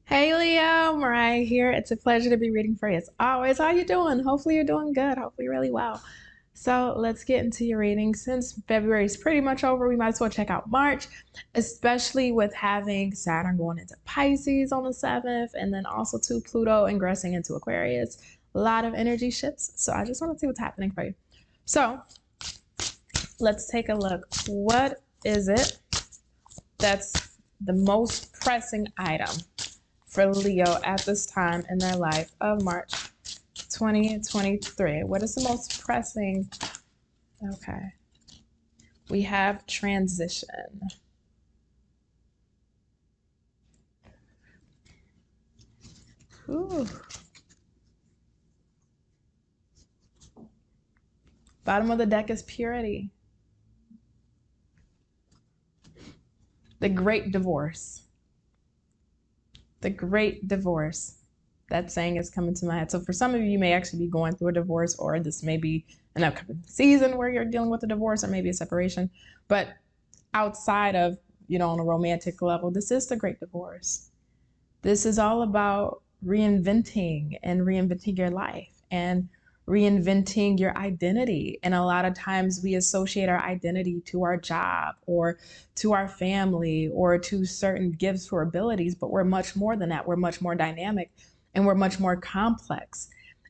Hey Leo, Mariah here. It's a pleasure to be reading for you as always. How you doing? Hopefully you're doing good. Hopefully really well. So let's get into your reading. Since February is pretty much over, we might as well check out March, especially with having Saturn going into Pisces on the 7th, and then also to Pluto ingressing into Aquarius. A lot of energy shifts. So I just want to see what's happening for you. So let's take a look. What is it that's the most pressing item for Leo at this time in their life of March 2023? What is the most pressing? Okay. We have transition. Ooh. Bottom of the deck is purity. The great divorce. The great divorce. That saying is coming to my head. So for some of you, you may actually be going through a divorce, or this may be an upcoming season where you're dealing with a divorce or maybe a separation. But outside of, on a romantic level, this is the great divorce. This is all about reinventing your life and reinventing your identity. And a lot of times we associate our identity to our job or to our family or to certain gifts or abilities, but we're much more than that. We're much more dynamic and we're much more complex.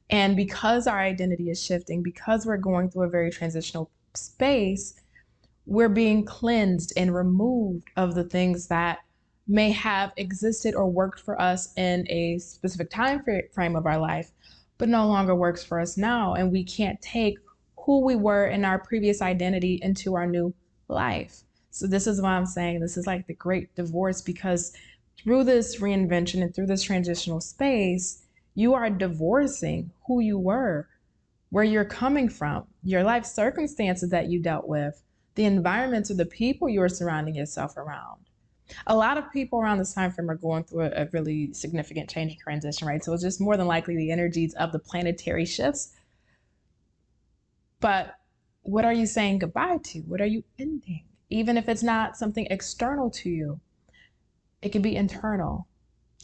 And because our identity is shifting, because we're going through a very transitional space, we're being cleansed and removed of the things that may have existed or worked for us in a specific time frame of our life, but no longer works for us now. And we can't take who we were in our previous identity into our new life. So this is why I'm saying this is like the great divorce, because through this reinvention and through this transitional space, you are divorcing who you were, where you're coming from, your life circumstances that you dealt with, the environments or the people you are surrounding yourself around. A lot of people around this time frame are going through a really significant change and transition, right? So it's just more than likely the energies of the planetary shifts. But what are you saying goodbye to? What are you ending? Even if it's not something external to you, it can be internal.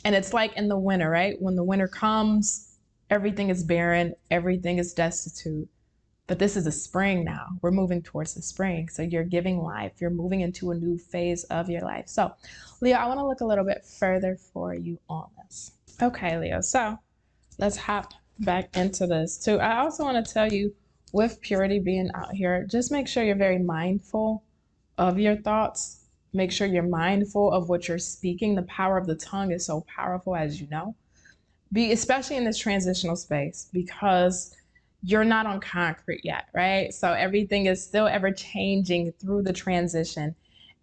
And it's like in the winter, right? When the winter comes, everything is barren, everything is destitute. But this is a spring now. We're moving towards the spring. So you're giving life. You're moving into a new phase of your life. So, Leo, I want to look a little bit further for you on this. Okay, Leo. So let's hop back into this too. I also want to tell you, with purity being out here, just make sure you're very mindful of your thoughts. Make sure you're mindful of what you're speaking. The power of the tongue is so powerful, as you know. Especially in this transitional space, because you're not on concrete yet, right? So everything is still ever changing through the transition.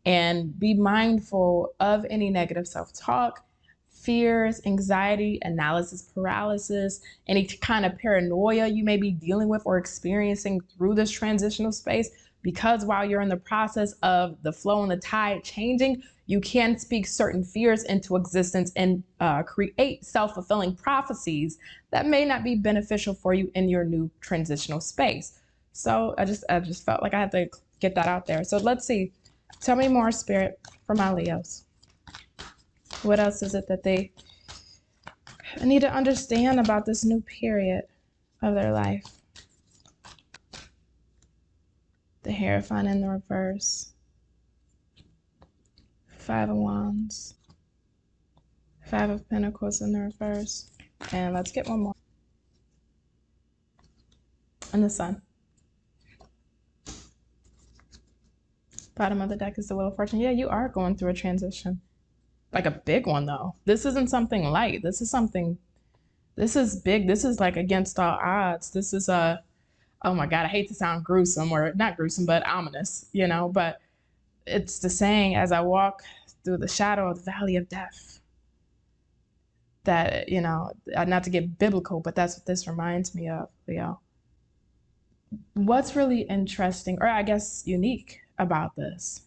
And be mindful of any negative self-talk, fears, anxiety, analysis paralysis, any kind of paranoia you may be dealing with or experiencing through this transitional space. Because while you're in the process of the flow and the tide changing, you can speak certain fears into existence and create self-fulfilling prophecies that may not be beneficial for you in your new transitional space. So I just felt like I had to get that out there. So let's see. Tell me more, Spirit, for my Leos. What else is it that they need to understand about this new period of their life? The Hierophant in the reverse. 5 of Wands. 5 of Pentacles in the reverse. And let's get one more. And the Sun. Bottom of the deck is the Wheel of Fortune. Yeah, you are going through a transition. Like a big one, though. This isn't something light. This is big. This is like against all odds. This is oh my God, I hate to sound gruesome, or not gruesome, but ominous, but it's the saying, as I walk through the shadow of the valley of death, that, not to get biblical, but that's what this reminds me of, Leo. What's really interesting, or I guess unique about this,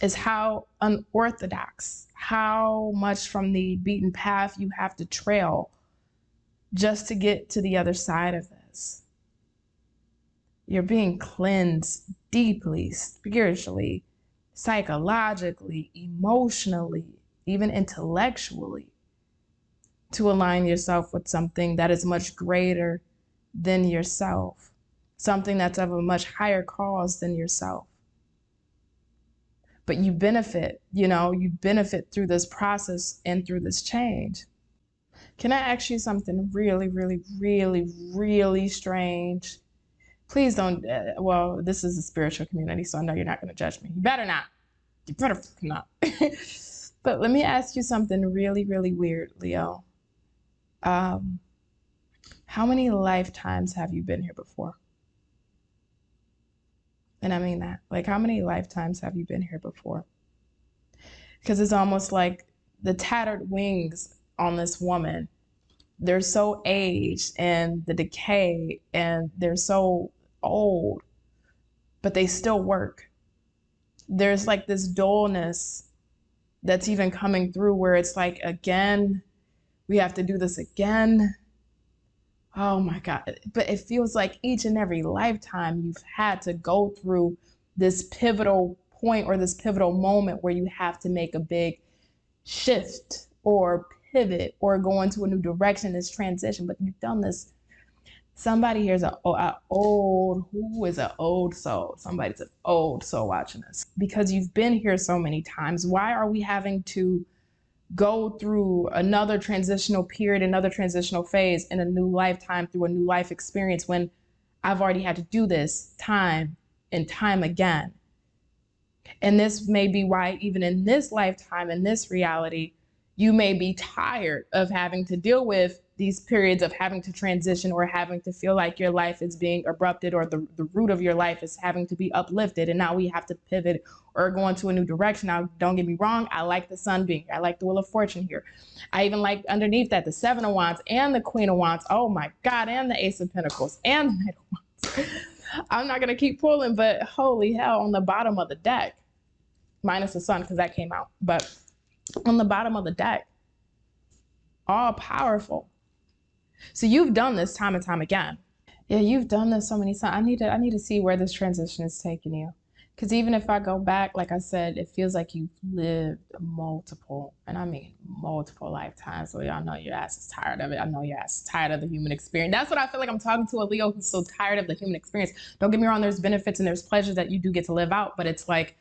is how unorthodox, how much from the beaten path you have to trail just to get to the other side of this. You're being cleansed deeply, spiritually, psychologically, emotionally, even intellectually. to align yourself with something that is much greater than yourself, something that's of a much higher cause than yourself. But you benefit, you benefit through this process and through this change. Can I ask you something really, really, really, really strange? Please don't, well, this is a spiritual community, so I know you're not going to judge me. You better not. You better not. But let me ask you something really, really weird, Leo. How many lifetimes have you been here before? And I mean that. Like, how many lifetimes have you been here before? Because it's almost like the tattered wings on this woman, they're so aged and the decay, and they're so old, but they still work. There's like this dullness that's even coming through where it's like, again, we have to do this again. Oh my God. But it feels like each and every lifetime you've had to go through this pivotal point or this pivotal moment where you have to make a big shift or pivot or go into a new direction, this transition. But you've done this. Somebody here's an old soul. Somebody's an old soul watching this. Because you've been here so many times, why are we having to go through another transitional period, another transitional phase in a new lifetime through a new life experience when I've already had to do this time and time again? And this may be why even in this lifetime, in this reality, you may be tired of having to deal with these periods of having to transition or having to feel like your life is being abrupted or the root of your life is having to be uplifted. And now we have to pivot or go into a new direction. Now, don't get me wrong. I like the sun being here. I like the Wheel of Fortune here. I even like underneath that, the Seven of Wands and the Queen of Wands. Oh my God. And the Ace of Pentacles and the Knight of Wands. I'm not going to keep pulling, but holy hell, on the bottom of the deck, minus the sun because that came out, but on the bottom of the deck, all powerful. So you've done this time and time again. Yeah, you've done this so many times. I need to see where this transition is taking you. Because even if I go back, like I said, it feels like you've lived multiple, and I mean multiple lifetimes. So y'all know your ass is tired of it. I know your ass is tired of the human experience. That's what I feel like I'm talking to a Leo who's so tired of the human experience. Don't get me wrong, there's benefits and there's pleasures that you do get to live out, but it's like,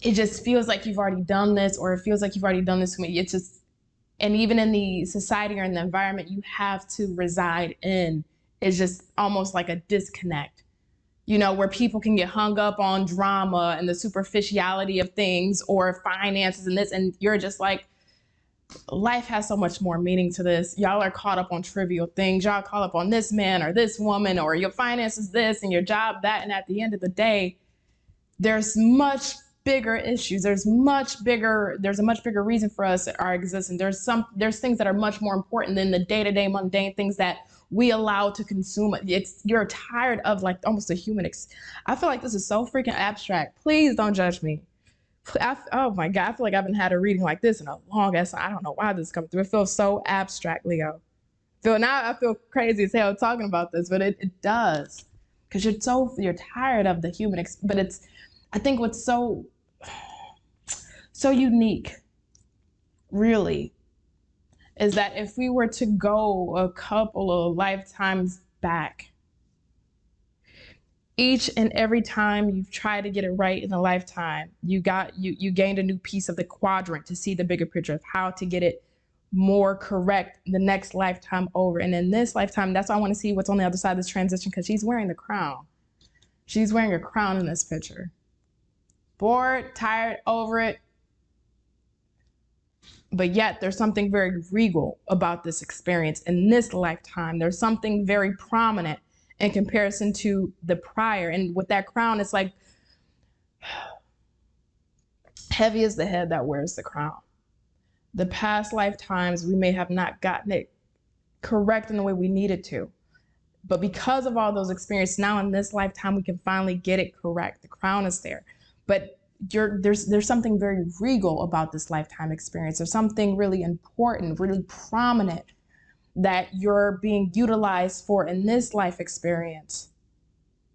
it just feels like you've already done this, or it feels like you've already done this to me. It's just, and even in the society or in the environment you have to reside in, is just almost like a disconnect, where people can get hung up on drama and the superficiality of things or finances and this, and you're just like, life has so much more meaning to this. Y'all are caught up on trivial things. Y'all caught up on this man or this woman, or your finances this and your job that, and at the end of the day, there's much bigger issues. There's a much bigger reason for us, our existence. There's things that are much more important than the day-to-day mundane things that we allow to consume. You're tired of like almost a human. I feel like this is so freaking abstract. Please don't judge me. Oh my God, I feel like I haven't had a reading like this in a long ass time. I don't know why this is coming through. It feels so abstract, Leo. Now I feel crazy as hell talking about this, but it does. Because you're tired of the human, but I think what's so unique, really, is that if we were to go a couple of lifetimes back, each and every time you've tried to get it right in a lifetime, you gained a new piece of the quadrant to see the bigger picture of how to get it more correct the next lifetime over. And in this lifetime, that's why I want to see what's on the other side of this transition, because she's wearing the crown. She's wearing a crown in this picture. Bored, tired, over it. But yet there's something very regal about this experience in this lifetime. There's something very prominent in comparison to the prior. And with that crown, it's like, heavy is the head that wears the crown. The past lifetimes, we may have not gotten it correct in the way we needed to. But because of all those experiences, now in this lifetime, we can finally get it correct. The crown is there. But there's something very regal about this lifetime experience. There's something really important, really prominent that you're being utilized for in this life experience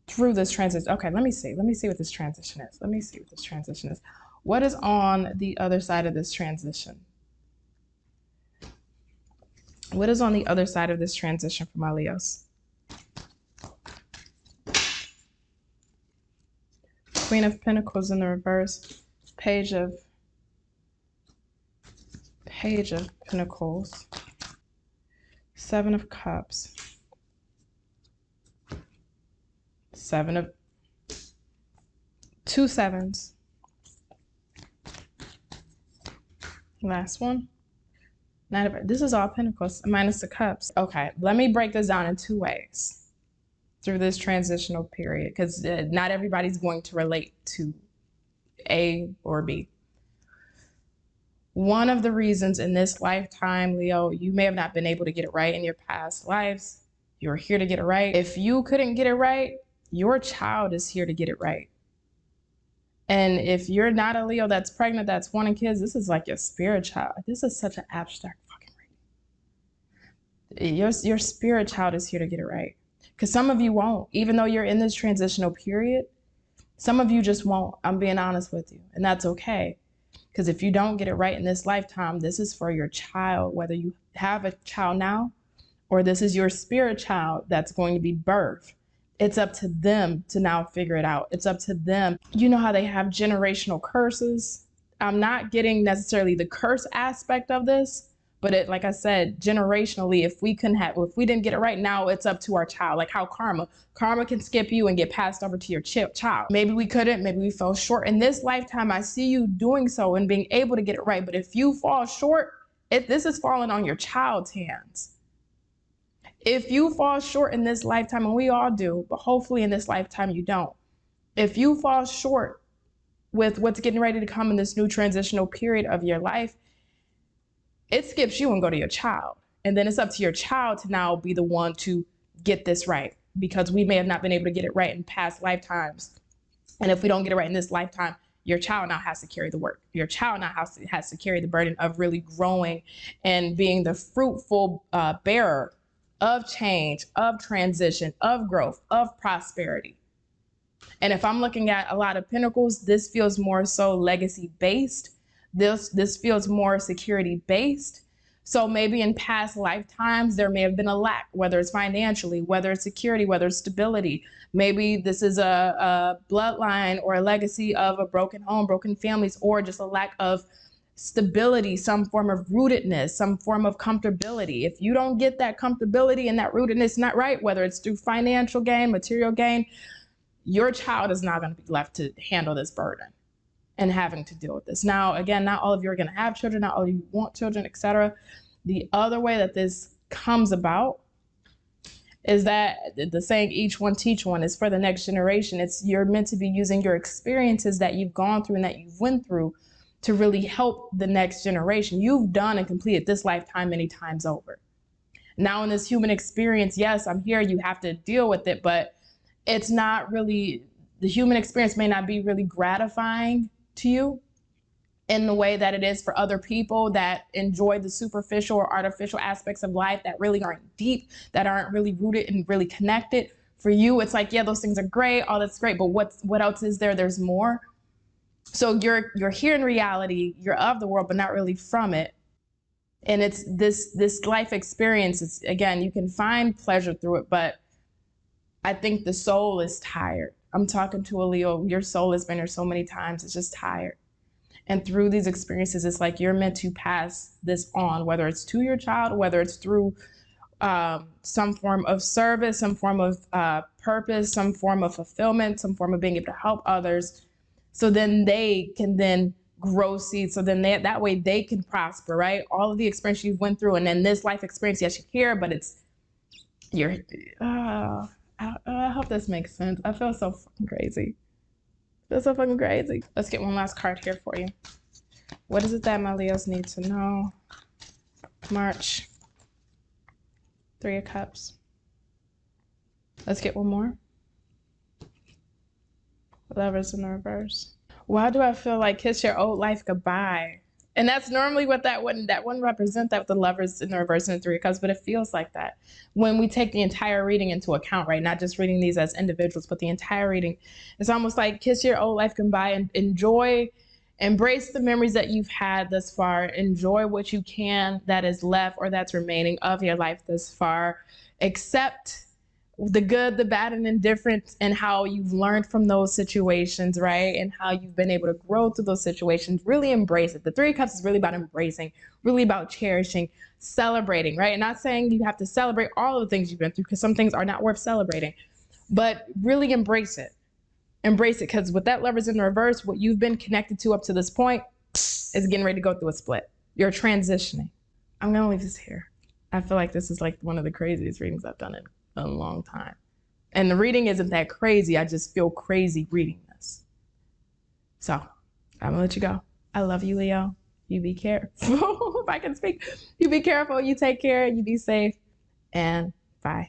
through this transition. Okay, let me see what this transition is. What is on the other side of this transition? What is on the other side of this transition for my Leos? Queen of Pentacles in the reverse. Page of Pentacles. Seven of Cups. Two sevens. Last one. This is all Pentacles minus the Cups. Okay, let me break this down in two ways through this transitional period, because not everybody's going to relate to A or B. One of the reasons in this lifetime, Leo, you may have not been able to get it right in your past lives. You're here to get it right. If you couldn't get it right, your child is here to get it right. And if you're not a Leo that's pregnant, that's wanting kids, this is like your spirit child. This is such an abstract fucking reading. Your spirit child is here to get it right. Because some of you won't. Even though you're in this transitional period, some of you just won't. I'm being honest with you. And that's okay. Because if you don't get it right in this lifetime, this is for your child, whether you have a child now or this is your spirit child that's going to be birthed. It's up to them to now figure it out. It's up to them. You know how they have generational curses? I'm not getting necessarily the curse aspect of this, but it, like I said, generationally, if we didn't get it right now, it's up to our child. Like how karma can skip you and get passed over to your child. Maybe we couldn't, maybe we fell short. In this lifetime, I see you doing so and being able to get it right. But if you fall short, this is falling on your child's hands. If you fall short in this lifetime, and we all do, but hopefully in this lifetime you don't. If you fall short with what's getting ready to come in this new transitional period of your life, it skips you and go to your child. And then it's up to your child to now be the one to get this right, because we may have not been able to get it right in past lifetimes. And if we don't get it right in this lifetime, your child now has to carry the work. Your child now has to carry the burden of really growing and being the fruitful bearer of change, of transition, of growth, of prosperity. And if I'm looking at a lot of Pentacles, this feels more so legacy based. This feels more security based. So maybe in past lifetimes, there may have been a lack, whether it's financially, whether it's security, whether it's stability. Maybe this is a bloodline or a legacy of a broken home, broken families, or just a lack of stability, some form of rootedness, some form of comfortability. If you don't get that comfortability and that rootedness not right, whether it's through financial gain, material gain, your child is not going to be left to handle this burden and having to deal with this. Now, again, not all of you are going to have children, not all of you want children, etc. The other way that this comes about is that the saying, each one teach one, is for the next generation. You're meant to be using your experiences that you've gone through and that you've went through to really help the next generation. You've done and completed this lifetime many times over. Now in this human experience, yes, I'm here, you have to deal with it, but it's not really, the human experience may not be really gratifying to you in the way that it is for other people that enjoy the superficial or artificial aspects of life that really aren't deep, that aren't really rooted and really connected. For you, it's like, yeah, those things are great, all that's great, but what else is there? There's more. So you're here in reality, you're of the world, but not really from it. And it's this life experience, it's, again, you can find pleasure through it, but I think the soul is tired. I'm talking to a Leo, your soul has been here so many times, it's just tired. And through these experiences, it's like you're meant to pass this on, whether it's to your child, whether it's through some form of service, some form of purpose, some form of fulfillment, some form of being able to help others. So then they can then grow seeds. So then that way they can prosper, right? All of the experience you went through, and then this life experience, yes, you're here, but I hope this makes sense. I feel so fucking crazy. I feel so fucking crazy. Let's get one last card here for you. What is it that my Leos need to know? March. 3 of Cups. Let's get one more. Lovers in the reverse. Why do I feel like kiss your old life goodbye? And that's normally what that wouldn't represent, that with the Lovers in the reverse and the 3 of Cups, but it feels like that when we take the entire reading into account, right? Not just reading these as individuals, but the entire reading. It's almost like kiss your old life goodbye and enjoy Embrace the memories that you've had thus far. Enjoy what you can that is left or that's remaining of your life thus far. Accept the good, the bad, and indifferent, and how you've learned from those situations, right? And how you've been able to grow through those situations. Really embrace it. The Three of Cups is really about embracing, really about cherishing, celebrating, right? And not saying you have to celebrate all of the things you've been through, because some things are not worth celebrating, but really embrace it. Embrace it, because with that Lovers in reverse, what you've been connected to up to this point is getting ready to go through a split. You're transitioning. I'm going to leave this here. I feel like this is like one of the craziest readings I've done in a long time. And the reading isn't that crazy. I just feel crazy reading this. So I'm gonna let you go. I love you, Leo. You be careful. If I can speak, you be careful. You take care. You be safe. And bye.